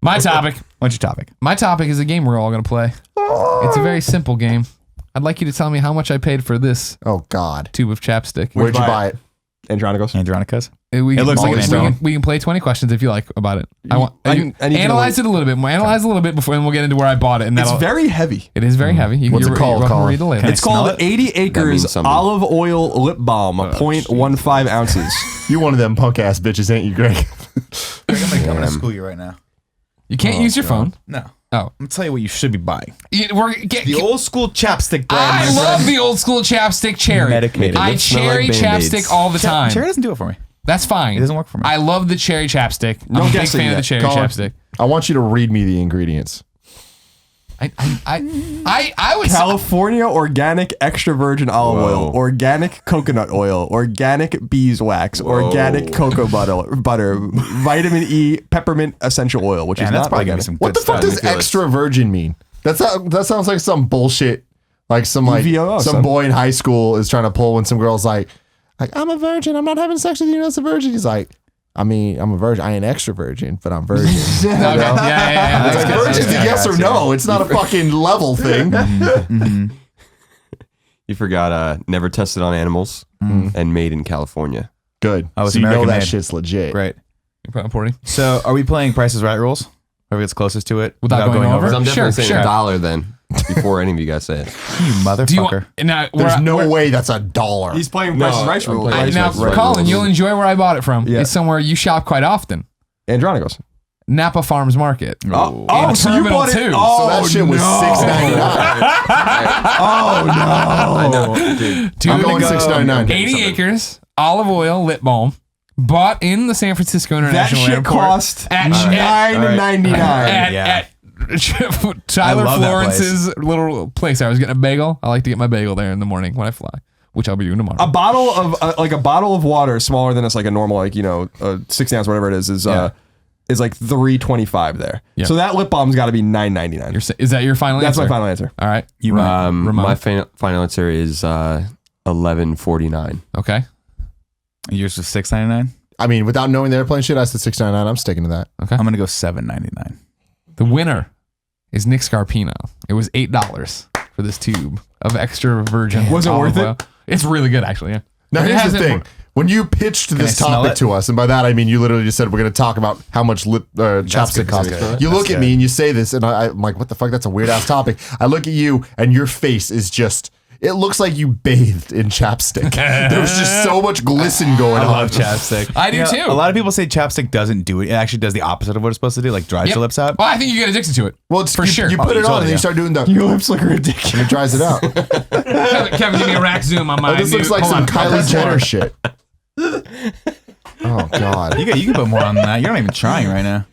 My topic. What's your topic? My topic is a game we're all going to play. It's a very simple game. I'd like you to tell me how much I paid for this Oh, God. tube of chapstick. Where'd you buy it? Andronicus. It looks like an Andronic. We can play 20 questions if you like about it. I need to analyze it a little bit more. Analyze a little bit before, and we'll get into where I bought it. And it's very heavy. It is very heavy. What's it called, Colin? Read the label. It's called 80 Acres Olive Oil Lip Balm, 0.15 ounces. You one of them punk ass bitches, ain't you, Greg? I'm gonna school you right now. You can't use your phone. No. Oh. I'm gonna tell you what you should be buying. The old school chapstick brand. I love the old school chapstick cherry. Medicated. I cherry chapstick all the time. Cherry doesn't do it for me. That's fine. It doesn't work for me. I love the cherry chapstick. I'm a big fan of the cherry chapstick. I want you to read me the ingredients. I would California organic extra virgin olive oil, organic coconut oil, organic beeswax, organic cocoa butter, vitamin E, peppermint essential oil, which is not organic. What the fuck does extra virgin mean? That sounds like some bullshit. Like some boy in high school is trying to pull when some girl's like I'm a virgin. I'm not having sex with you. That's a virgin. He's like, I mean, I'm a virgin. I ain't extra virgin, but I'm virgin. Yeah. It's like virgin's a yes or no. It's not a fucking level thing. You forgot never tested on animals and made in California. Good. Oh, it's so you American know that made. shit's legit. Great. Importing. So are we playing Price is Right rules? Whoever gets closest to it without going over? I'm definitely saying $1 then. Before any of you guys say it. You motherfucker. There's no way that's $1. He's playing Price is Right rules. Now, Colin, you'll enjoy where I bought it from. Yeah. It's somewhere you shop quite often. Andronicus. Napa Farms Market. Oh, so you bought it too. So that shit was $6.99. Oh, no. I know, dude. I'm going $6.99. 80 acres, olive oil, lip balm. Bought in the San Francisco International Airport. That shit cost $9.99. At Tyler Florence's little place. I was getting a bagel. I like to get my bagel there in the morning when I fly, which I'll be doing tomorrow. A bottle of water smaller than a normal 6 ounce whatever it is like $3.25 there. Yeah. So that lip balm's got to be $9.99. Is that your final answer? That's my final answer. All right. My final answer is $11.49. Okay. Yours was $6.99. I mean, without knowing the airplane shit, I said $6.99. I'm sticking to that. Okay. I'm gonna go $7.99. The winner is Nick Scarpino. It was $8 for this tube of extra virgin. Was it worth it? It's really good, actually. Yeah. Now here's the thing. When you pitched this topic to us, and by that I mean you literally just said we're going to talk about how much chapstick costs. You look at me and you say this, and I'm like, what the fuck? That's a weird ass topic. I look at you, and your face is just. It looks like you bathed in chapstick. There was just so much glisten going on. I love chapstick. I do too. A lot of people say chapstick doesn't do it. It actually does the opposite of what it's supposed to do, like dries your lips out. Well, I think you get addicted to it. Well, it's for sure. You put it on and you start doing the. Your lips look ridiculous. And it dries it out. Kevin, give me a rack zoom on my. This looks like some Kylie Jenner shit. Oh God. You can put more on that. You're not even trying right now.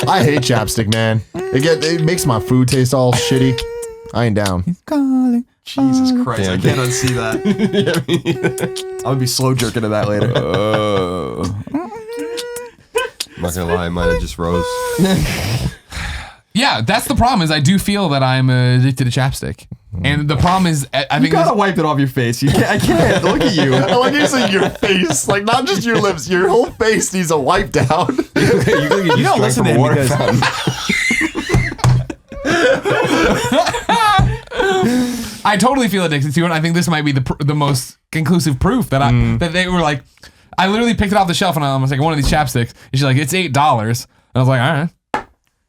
I hate chapstick, man. It makes my food taste all shitty. I ain't down. Jesus Christ, damn, I can't unsee that. I would be slow jerking to that later. I'm not gonna lie, mine just rose. Yeah, that's the problem. Is I do feel that I'm addicted to chapstick, and the problem is I think you gotta wipe it off your face. You can't. I can't look at you. I like you saying your face, like not just your lips. Your whole face needs a wipe down. You don't listen to him because. I totally feel addicted to it. And I think this might be the most conclusive proof that that they were like. I literally picked it off the shelf and I was like, one of these chapsticks. And she's like, it's $8. And I was like, all right.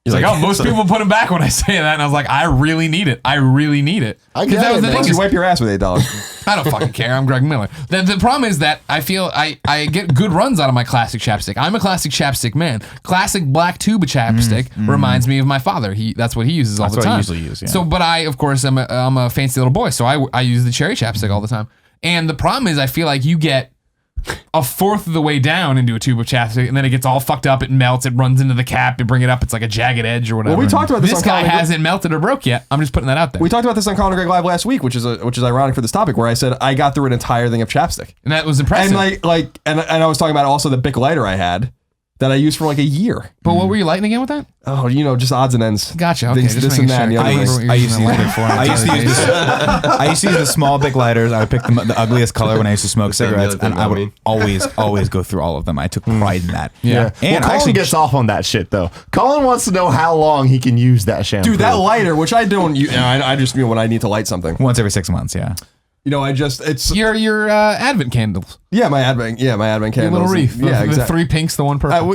He's like, oh, most people put them back when I say that. And I was like, I really need it. I really need it. I get it, man. You wipe your ass with $8. I don't fucking care. I'm Greg Miller. The problem is that I feel I get good runs out of my classic chapstick. I'm a classic chapstick man. Classic black tube of chapstick reminds me of my father. That's what he uses all the time. That's what I usually use, yeah. So, but I, of course, I'm a fancy little boy. So I use the cherry chapstick all the time. And the problem is I feel like you get a fourth of the way down into a tube of chapstick, and then it gets all fucked up. It melts. It runs into the cap. You bring it up. It's like a jagged edge or whatever. Well, we talked about this. This guy hasn't melted or broke yet. I'm just putting that out there. We talked about this on Colin Greg Live last week, which is ironic for this topic, where I said I got through an entire thing of chapstick, and that was impressive. And and I was talking about also the Bic lighter I had. that I used for like a year. But what were you lighting again with that? Oh, just odds and ends. Gotcha. Okay, Things, just this making and that. sure. And the other thing. I used to use the small big lighters. I would pick the ugliest color when I used to smoke cigarettes, and I would always go through all of them. I took pride in that. Yeah. Colin And I actually gets off on that shit though. Colin wants to know how long he can use that shampoo. Dude, that lighter, which I don't use, I just when I need to light something. once every 6 months. Yeah. It's Your Advent candles. my Advent candles. Your little wreath. Yeah, the exactly. 3 pinks, the 1 purple.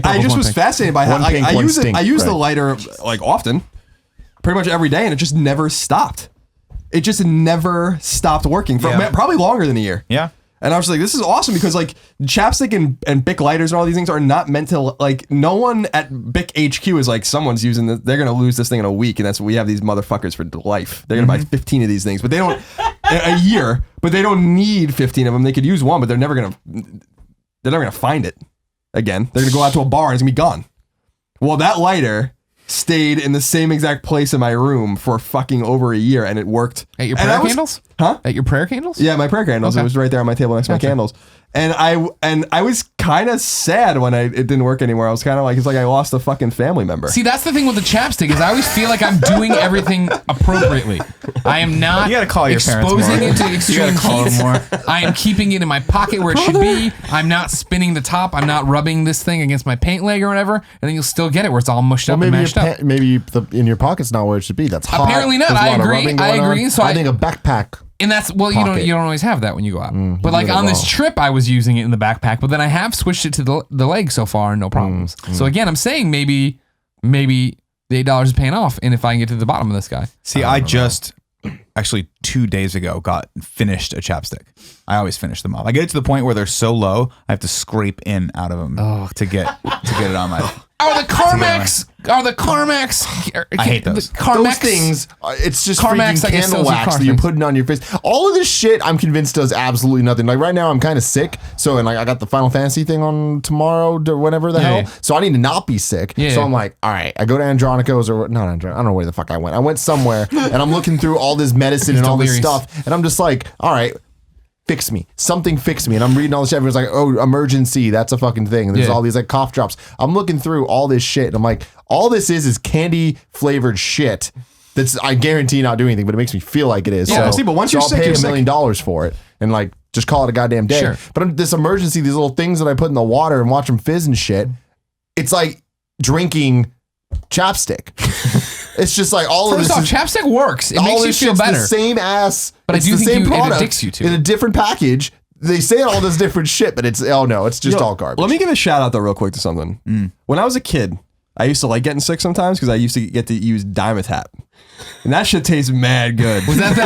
I just was fascinated by how One pink, I one use it. stink, I use the right. lighter like often, pretty much every day, and it just never stopped. It just never stopped working for probably longer than a year. Yeah. And I was like, this is awesome because like chapstick and Bic lighters and all these things are not meant to like. No one at Bic HQ is like, someone's using this. They're gonna lose this thing in a week, and that's what we have these motherfuckers for life. They're gonna buy 15 of these things, but they don't a year. But they don't need 15 of them. They could use one, but they're never gonna find it again. They're gonna go out to a bar and it's gonna be gone. Well, that lighter stayed in the same exact place in my room for fucking over a year, and it worked. At your prayer candles? Huh? At your prayer candles? Yeah, my prayer candles. Okay. It was right there on my table next to my candles. And I was kind of sad when it didn't work anymore. I was kind of like, it's like I lost a fucking family member. See, that's the thing with the chapstick is I always feel like I'm doing everything appropriately. I am not You gotta call your parents exposing more. it to You extreme gotta call heat. them more. I am keeping it in my pocket where it should be. I'm not spinning the top. I'm not rubbing this thing against my paint leg or whatever. And then you'll still get it where it's all mushed up and mashed up. Maybe in your pocket's not where it should be. That's hot. Apparently not. There's a I lot of agree. rubbing I going on. agree. So I think a backpack. And that's, well, you don't always have that when you go out. But like get it on this wrong. trip, I was using it in the backpack, but then I have switched it to the leg so far, no problems. So again, I'm saying maybe the $8 is paying off, and if I can get to the bottom of this guy. See, I just actually 2 days ago finished a chapstick. I always finish them off. I get it to the point where they're so low, I have to scrape in out of them to get it on my. Are the Carmex? I hate those. Those things, it's just Carmex, freaking I guess, candle sells you wax car that you're things. putting on your face. All of this shit, I'm convinced does absolutely nothing. Like right now, I'm kind of sick. So, and like I got the Final Fantasy thing on tomorrow or whatever the hell. Yeah. So I need to not be sick. Yeah. So I'm like, all right, I go to Andronico's or not Andronico. I don't know where the fuck I went. I went somewhere and I'm looking through all this medicine and all this delirious. stuff. And I'm just like, all right, fix me. Something fix me. And I'm reading all this shit. Everyone's like, oh, emergency. That's a fucking thing. And there's all these like cough drops. I'm looking through all this shit. And I'm like, all this is candy flavored shit. That's, I guarantee not doing anything, but it makes me feel like it is. Yeah, so, see, but once so you're I'll sick, pay you're $1 million for it and like just call it a goddamn day. Sure. But this emergency, these little things that I put in the water and watch them fizz and shit, it's like drinking chapstick. It's just like all First of off, this. chapstick works. It All makes you this feel shit's better. The same ass. But I it's do the think same it product addicts you to in it. a different package. They say it all this different shit, but it's just all garbage. Let me give a shout out though, real quick, to something. When I was a kid, I used to like getting sick sometimes because I used to get to use Dimetap, and that shit tastes mad good. Was that the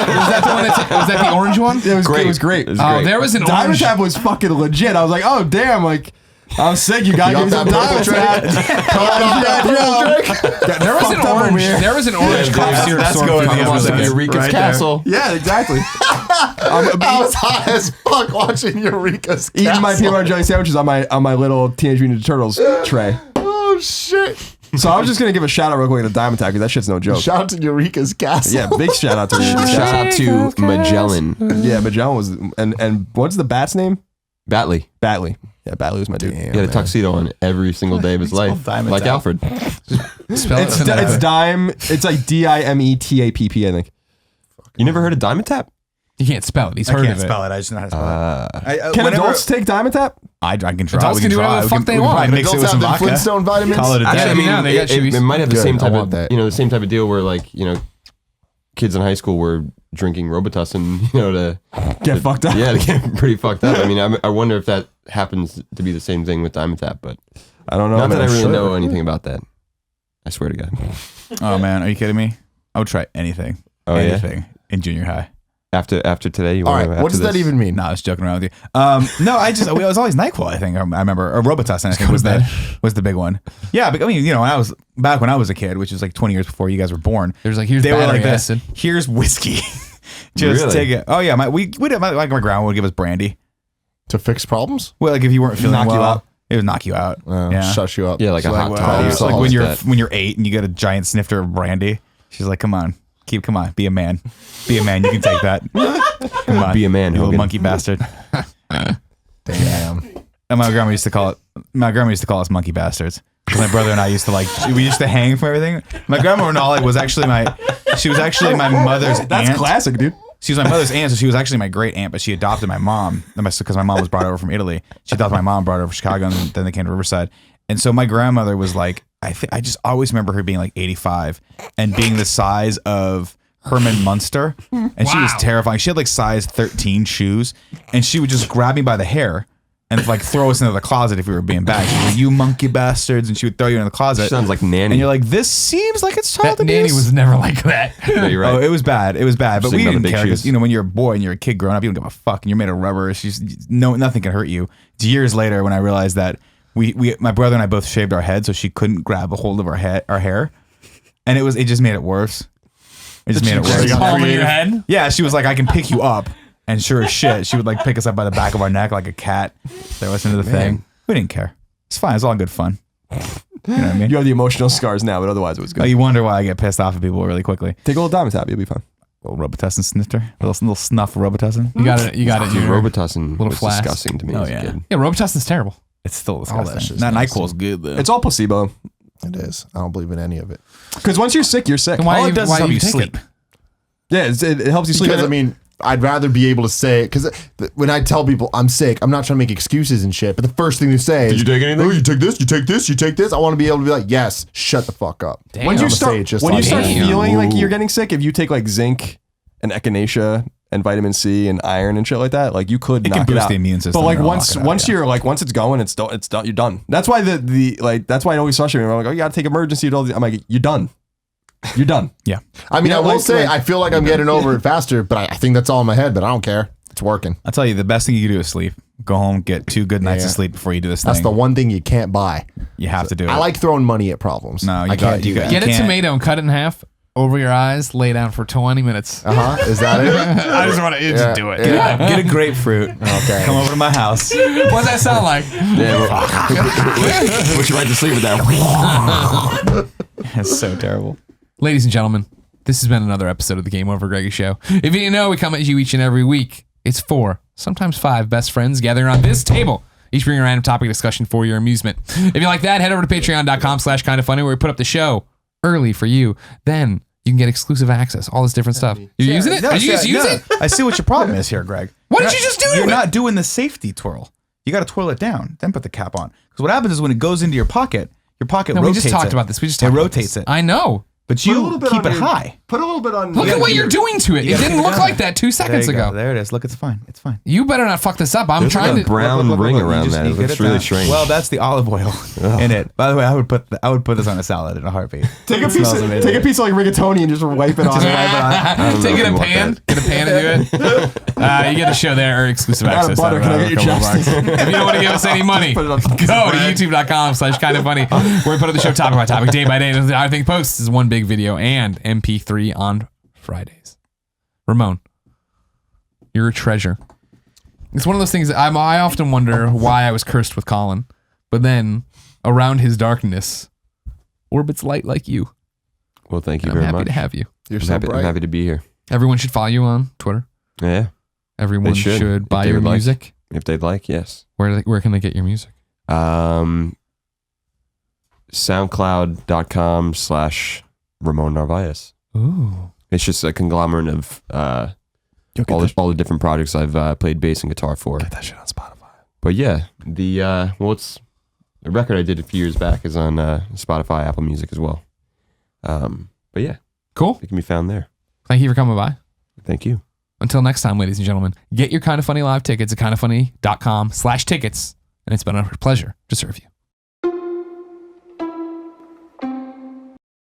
one was that the orange one? It was great. It was great. Oh, there was an orange. Dimetap was fucking legit. I was like, oh damn, like I'm sick. You gotta give me some Dimetap. There was an orange. There was an orange cough syrup. That's sort going of to the thing. episode. Eureka's Right Castle. Yeah, exactly. I was high as fuck watching Eureka's Eating my Castle. peanut butter jelly sandwiches on my little Teenage Mutant Ninja Turtles tray. Oh shit! So I was just gonna give a shout out real quick to Dimetap because that shit's no joke. Shout out to Eureka's Castle. Yeah, big shout out to Eureka's Shout Castle. out to Magellan. Yeah, Magellan was and what's the bat's name? Batley. Batley. Yeah, Batley was my dude. He had a tuxedo on every single day of his life. Dimetap. Like Alfred. Spell it It's phonetically. dime. It's like Dimetap, I think. You never heard of Dimetap? You can't spell it. He's I heard can't of it. spell it. I just know how to spell it. Can Whenever- adults take Dimetap? I can try. Adults We can do whatever try. the We fuck can- they we can want. probably mix it Adults with some have the vodka. Flintstone vitamins. Call it a Actually, day. I mean, now they got it chewies. might have the Good, same I type want of that. the same type of deal where like kids in high school were drinking Robitussin to Get fucked up. yeah to get pretty fucked up. I mean I wonder if that happens to be the same thing with Dimetap, but I don't know. not that I man. really Sure. know anything about that. I swear to God. Oh man, are you kidding me? I would try anything. Oh, yeah? Anything in junior high. After today, you All want right, to what does that even mean? No, I was joking around with you. No, it was always NyQuil. I think I remember, or Robitussin. I think go to was the big one. Yeah, but I mean, when I was a kid, which was like 20 years before you guys were born. There's like, here's They were battery like this. acid. Here's whiskey. Just Really? take it. Oh yeah, my grandma would give us brandy. To fix problems? Well, like if you weren't feeling Knock you well, out. it would knock you out. Yeah. Shush you up. Yeah, like a hot Like, toddy or it's something like like when that. you're 8 and you get a giant snifter of brandy. She's like, come on, be a man. Be a man. You can take that. Come on, Be a man, you little Hogan. monkey bastard. Damn. And my grandma used to call us monkey bastards. 'Cause my brother and I used to we used to hang from everything. My grandma Renali was actually my mother's aunt. That's classic, dude. She was my mother's aunt, so she was actually my great aunt, but she adopted my mom because my mom was brought over from Italy. She adopted my mom, brought her over from Chicago, and then they came to Riverside. And so my grandmother was like, I just always remember her being like 85 and being the size of Herman Munster, and she was terrifying. She had like size 13 shoes, and she would just grab me by the hair and like throw us into the closet if we were being bad. She was like, "You monkey bastards," and she would throw you in the closet. She sounds like Nanny. And you're like, this seems like it's child That abuse. nanny was never like that. Yeah, you're right. Oh, it was bad. It was bad, but we Sitting on the didn't big care because shoes. when you're a boy and you're a kid growing up, you don't give a fuck, and you're made of rubber. Nothing can hurt you. It's years later when I realized that my brother and I both shaved our heads, so she couldn't grab a hold of our hair, and it just made it worse. It just made it worse. Palm in your head. Yeah, she was like, I can pick you up. And sure as shit, she would like pick us up by the back of our neck like a cat. Throw us into the thing. We didn't care. It's fine. It's all good fun. You know what I mean? You have the emotional scars now, but otherwise it was good. Oh, you wonder why I get pissed off at people really quickly. Take a little diamond tap, you'll be fine. A little Robitussin snifter. A little snuff of Robitussin. You got it. You got it. Dude, Junior. Robitussin Little was flask. disgusting to me as a kid. Yeah, Robitussin's terrible. It's still that disgusting. shit's That nasty. NyQuil's good though. It's all placebo. It is. I don't believe in any of it. Because once you're sick, you're sick. Then why all you- it does why is help you you take sleep. it? Yeah, it helps you sleep. Because I mean, I'd rather be able to say, because when I tell people I'm sick, I'm not trying to make excuses and shit. But the first thing they say is, you take anything? "Oh, you take this, you take this, you take this." I want to be able to be like, "Yes, shut the fuck up." Damn. Once I'm you gonna start, say it just when you like start that. feeling like you're getting sick, if you take like zinc and echinacea and vitamin C and iron and shit like that, like you could It can knock boost it out. the immune system. But like It'll once knock it out, yeah. you're like once it's going, it's done. You're done. That's why that's why it always frustrates me. I'm like, oh, you gotta take emergency. I'm like, you're done. You're done. Yeah. I mean, Yeah, I will like- say, like- I feel like I'm getting over it faster, but I think that's all in my head. But I don't care. It's working. I'll tell you, the best thing you can do is sleep. Go home, get 2 good nights Yeah. of sleep before you do this That's thing. the one thing you can't buy. You have to do it. I like throwing money at problems. No, you I got- can't do you got- that. Get a can't- tomato and cut it in half over your eyes. Lay down for 20 minutes. Is that it? I just want to Yeah, just do it. yeah. Get a grapefruit. Okay. Come over to my house. What's that sound like? Would you like to sleep with that? It's so terrible. Ladies and gentlemen, this has been another episode of the Game Over Greggy Show. If you didn't know, we come at you each and every week. It's 4, sometimes 5 best friends gathering around this table, each bringing a random topic of discussion for your amusement. If you like that, head over to patreon.com/kindafunny where we put up the show early for you. Then you can get exclusive access, all this different stuff. You're using it? No, Did you just use it? I see what your problem is here, Greg. What did you just do to You're it? not doing the safety twirl. You got to twirl it down, then put the cap on. Because what happens is when it goes into your pocket No, rotates we just talked it. about this. We just It talked about rotates this. it. I know. But Put a you little bit keep on it your- high. Put a little bit on. Look at what you're doing to it. It gotta didn't keep it look down. like that 2 seconds There you go. ago. There it is. Look, it's fine. It's fine. You better not fuck this up. I'm There's like trying a to. brown ring around that. It You get looks really down. strange. Well, that's the olive oil in it. By the way, I would put this on a salad in a heartbeat. Take a It smells amazing. piece of like rigatoni and just wipe it on. Take it in a pan. Get a pan and do it. You get the show there or exclusive Out of access. butter, can I get your chapstick? If you don't want to give us any money, Put it on go to youtube.com/kindafunny where we put up the show topic by topic, day by day. And I think posts is one big video and MP3 on Fridays. Ramon, you're a treasure. It's one of those things that I often wonder why I was cursed with Colin, but then around his darkness orbits light like you. Well, thank you And I'm very happy much. to have you. You're I'm so happy, bright. I'm happy to be here. Everyone should follow you on Twitter. Yeah, Everyone They should, should if buy they your would like. music. if they'd like, yes. Where can they get your music? SoundCloud.com/Ramon Narvaez. Ooh. It's just a conglomerate of all the different projects I've played bass and guitar for. Get that shit on Spotify. But yeah, it's the record I did a few years back is on Spotify, Apple Music as well. But yeah, Cool. it can be found there. Thank you for coming by. Thank you. Until next time, ladies and gentlemen, get your Kinda Funny live tickets at kindafunny.com/tickets. And it's been a pleasure to serve you.